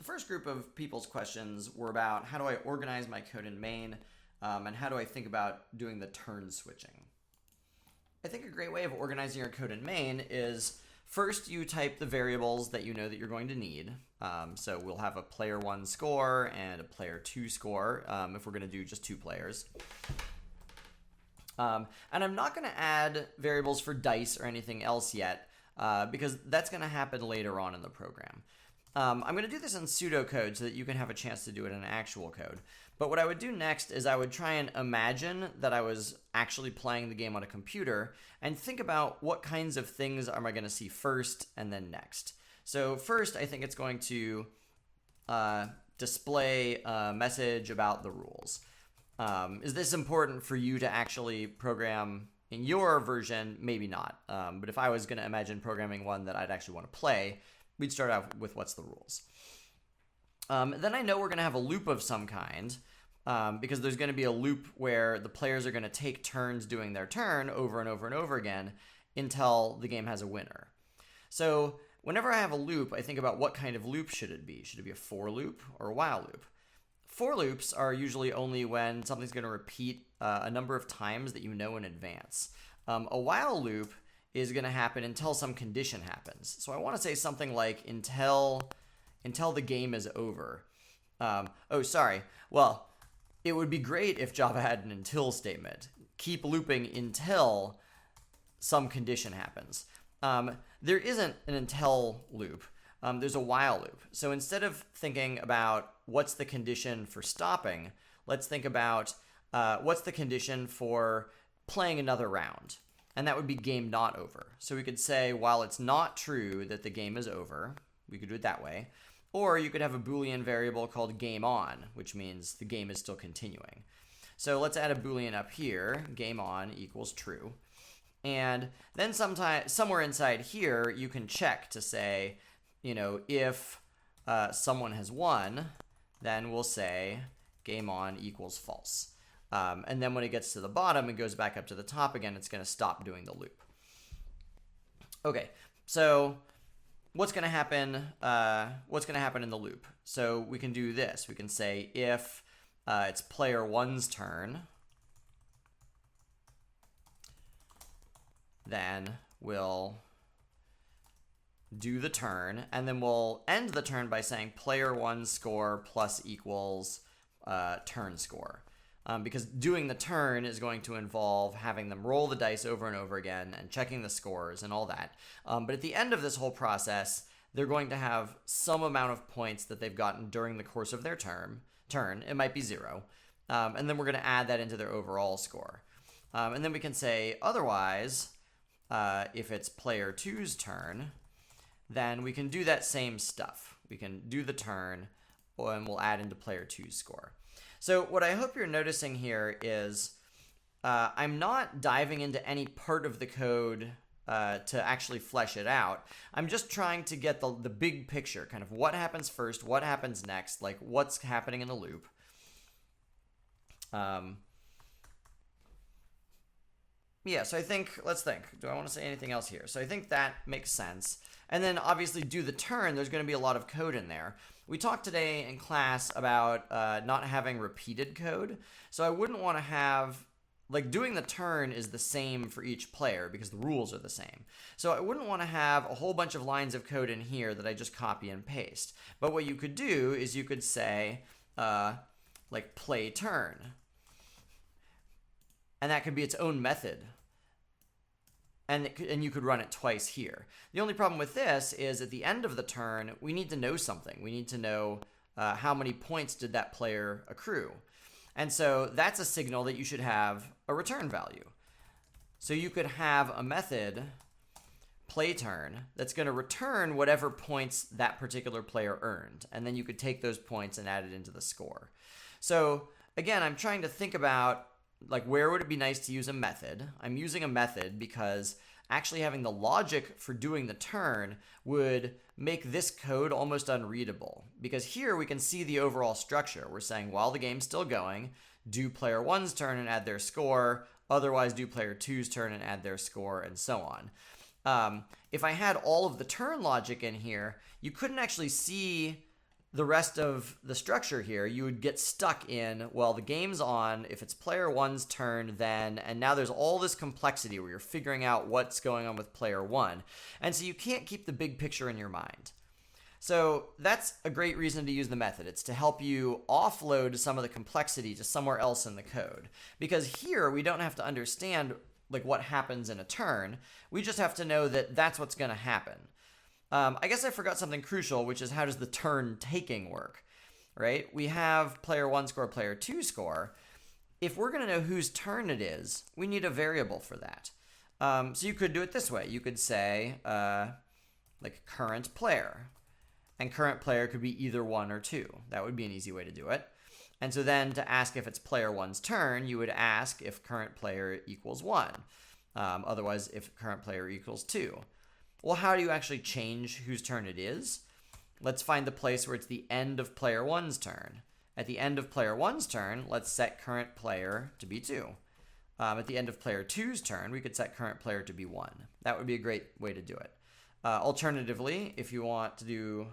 The first group of people's questions were about how do I organize my code in main, and how do I think about doing the turn switching. I think a great way of organizing your code in main is first you type the variables that you know that you're going to need. So we'll have a player 1 score and a player 2 score if we're going to do just 2 players. And I'm not going to add variables for dice or anything else yet because that's going to happen later on in the program. I'm going to do this in pseudocode so that you can have a chance to do it in actual code. But what I would do next is I would try and imagine that I was actually playing the game on a computer and think about what kinds of things am I going to see first and then next. So first, I think it's going to display a message about the rules. Is this important for you to actually program in your version? Maybe not. But if I was going to imagine programming one that I'd actually want to play, we'd start out with what's the rules. Then I know we're going to have a loop of some kind because there's going to be a loop where the players are going to take turns doing their turn over and over and over again until the game has a winner. So whenever I have a loop, I think about what kind of loop should it be. Should it be a for loop or a while loop? For loops are usually only when something's going to repeat a number of times that you know in advance. A while loop is going to happen until some condition happens. So I want to say something like until the game is over. Well, it would be great if Java had an until statement. Keep looping until some condition happens. There isn't an until loop. There's a while loop. So instead of thinking about what's the condition for stopping, let's think about what's the condition for playing another round. And that would be game not over. So we could say, while it's not true that the game is over, we could do it that way. Or you could have a Boolean variable called game on, which means the game is still continuing. So let's add a Boolean up here, game on equals true. And then somewhere inside here, you can check to say, if someone has won, then we'll say game on equals false. And then when it gets to the bottom and goes back up to the top again, it's going to stop doing the loop. Okay, so what's going to happen? What's going to happen in the loop? So we can do this. We can say if it's player 1's turn, then we'll do the turn, and then we'll end the turn by saying player 1's score plus equals turn score. Because doing the turn is going to involve having them roll the dice over and over again and checking the scores and all that. But at the end of this whole process, they're going to have some amount of points that they've gotten during the course of their turn. It might be 0. And then we're going to add that into their overall score. And then we can say otherwise, if it's player 2's turn, then we can do that same stuff. We can do the turn, and we'll add into player 2's score. So what I hope you're noticing here is I'm not diving into any part of the code to actually flesh it out. I'm just trying to get the big picture, kind of what happens first, what happens next, like what's happening in the loop. So I think, let's think. Do I want to say anything else here? So I think that makes sense. And then obviously do the turn, there's going to be a lot of code in there. We talked today in class about not having repeated code. So I wouldn't want to have, doing the turn is the same for each player because the rules are the same. So I wouldn't want to have a whole bunch of lines of code in here that I just copy and paste. But what you could do is you could say, play turn. And that could be its own method. And you could run it twice here. The only problem with this is at the end of the turn, we need to know something. We need to know how many points did that player accrue. And so that's a signal that you should have a return value. So you could have a method, playTurn, that's going to return whatever points that particular player earned. And then you could take those points and add it into the score. So again, I'm trying to think about where would it be nice to use a method? I'm using a method because actually having the logic for doing the turn would make this code almost unreadable. Because here we can see the overall structure. We're saying while the game's still going, do player 1's turn and add their score, otherwise do player 2's turn and add their score, and so on. If I had all of the turn logic in here, you couldn't actually see the rest of the structure here, you would get stuck in, well, the game's on, if it's player one's turn, then, and now there's all this complexity where you're figuring out what's going on with player one. And so you can't keep the big picture in your mind. So that's a great reason to use the method. It's to help you offload some of the complexity to somewhere else in the code. Because here, we don't have to understand like what happens in a turn. We just have to know that that's what's going to happen. I guess I forgot something crucial, which is how does the turn taking work, right? We have player one score, player two score. If we're going to know whose turn it is, we need a variable for that. So you could do it this way. You could say like current player, and current player could be either 1 or 2. That would be an easy way to do it. And so then to ask if it's player one's turn, you would ask if current player equals 1. Otherwise, if current player equals 2. Well, how do you actually change whose turn it is? Let's find the place where it's the end of player one's turn. At the end of player one's turn, let's set current player to be 2. At the end of player two's turn, we could set current player to be 1. That would be a great way to do it. Alternatively, if you want to do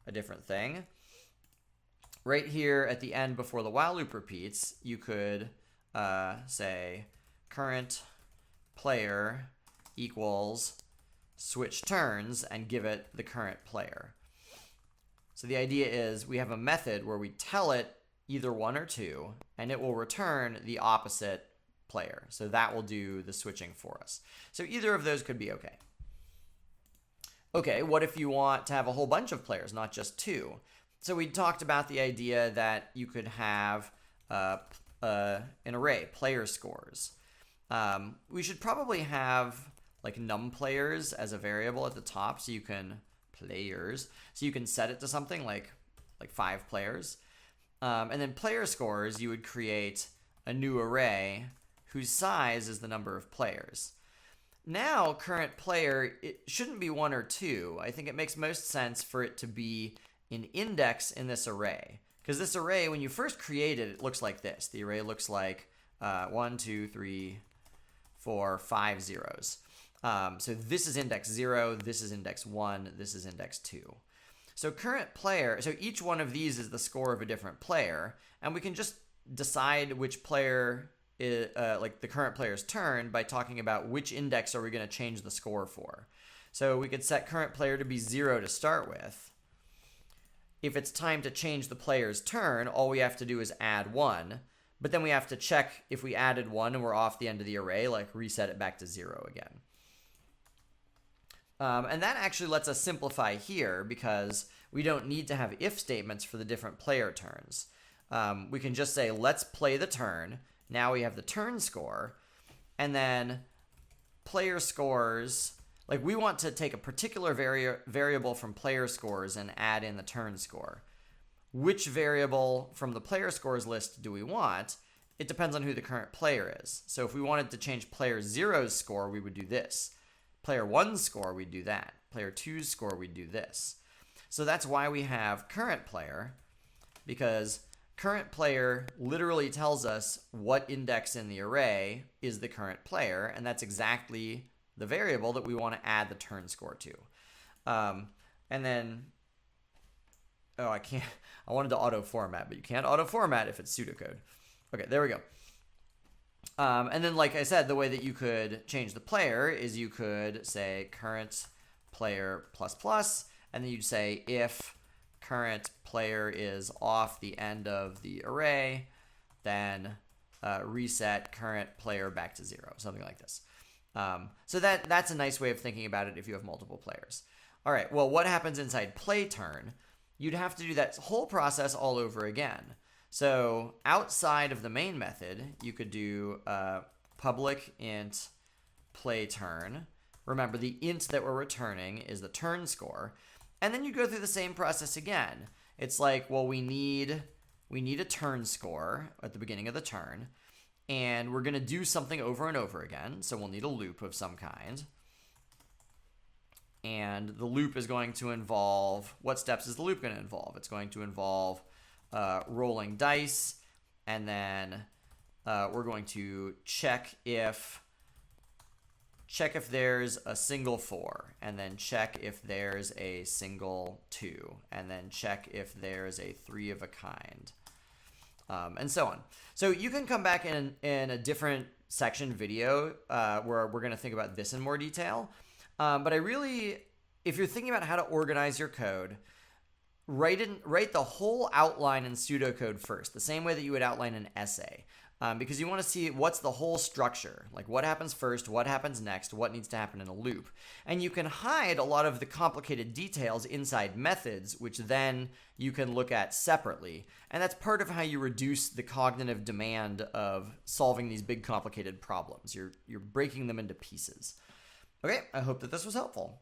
a different thing, right here at the end before the while loop repeats, you could say current player equals switch turns and give it the current player. So the idea is we have a method where we tell it either 1 or 2, and it will return the opposite player. So that will do the switching for us. So either of those could be okay. Okay, what if you want to have a whole bunch of players, not just 2? So we talked about the idea that you could have an array, player scores. We should probably have like num players as a variable at the top, so you can set it to something like 5 players. And then player scores, you would create a new array whose size is the number of players. Now, current player, it shouldn't be 1 or 2. I think it makes most sense for it to be an index in this array. Because this array, when you first create it, it looks like this. The array looks like 1, 2, 3, 4, 5 zeros. So this is index 0, this is index 1, this is index 2. So current player, so each one of these is the score of a different player, and we can just decide which player is, like the current player's turn by talking about which index are we going to change the score for. So we could set current player to be 0 to start with. If it's time to change the player's turn, all we have to do is add 1, but then we have to check if we added 1 and we're off the end of the array, like reset it back to 0 again. And that actually lets us simplify here because we don't need to have if statements for the different player turns. We can just say, let's play the turn. Now we have the turn score. And then player scores, like we want to take a particular variable from player scores and add in the turn score. Which variable from the player scores list do we want? It depends on who the current player is. So if we wanted to change player 0's score, we would do this. Player 1's score, we'd do that. Player 2's score, we'd do this. So that's why we have current player, because current player literally tells us what index in the array is the current player, and that's exactly the variable that we want to add the turn score to. And then, oh, I wanted to auto format, but you can't auto format if it's pseudocode. Okay, there we go. And then, like I said, the way that you could change the player is you could say current player plus plus, and then you'd say if current player is off the end of the array, then reset current player back to 0, something like this. So that's a nice way of thinking about it if you have multiple players. All right, well, what happens inside play turn? You'd have to do that whole process all over again. So outside of the main method, you could do public int play turn. Remember, the int that we're returning is the turn score. And then you go through the same process again. It's like, well, we need a turn score at the beginning of the turn, and we're going to do something over and over again. So we'll need a loop of some kind. And the loop is going to involve, what steps is the loop going to involve? It's going to involve rolling dice, and then we're going to check if check if there's a single 4, and then check if there's a single 2, and then check if there's a 3 of a kind, and so on. So you can come back in a different section video where we're going to think about this in more detail. But if you're thinking about how to organize your code, write the whole outline in pseudocode first, the same way that you would outline an essay. Because you want to see what's the whole structure, like what happens first, what happens next, what needs to happen in a loop. And you can hide a lot of the complicated details inside methods, which then you can look at separately. And that's part of how you reduce the cognitive demand of solving these big complicated problems. You're breaking them into pieces. Okay, I hope that this was helpful.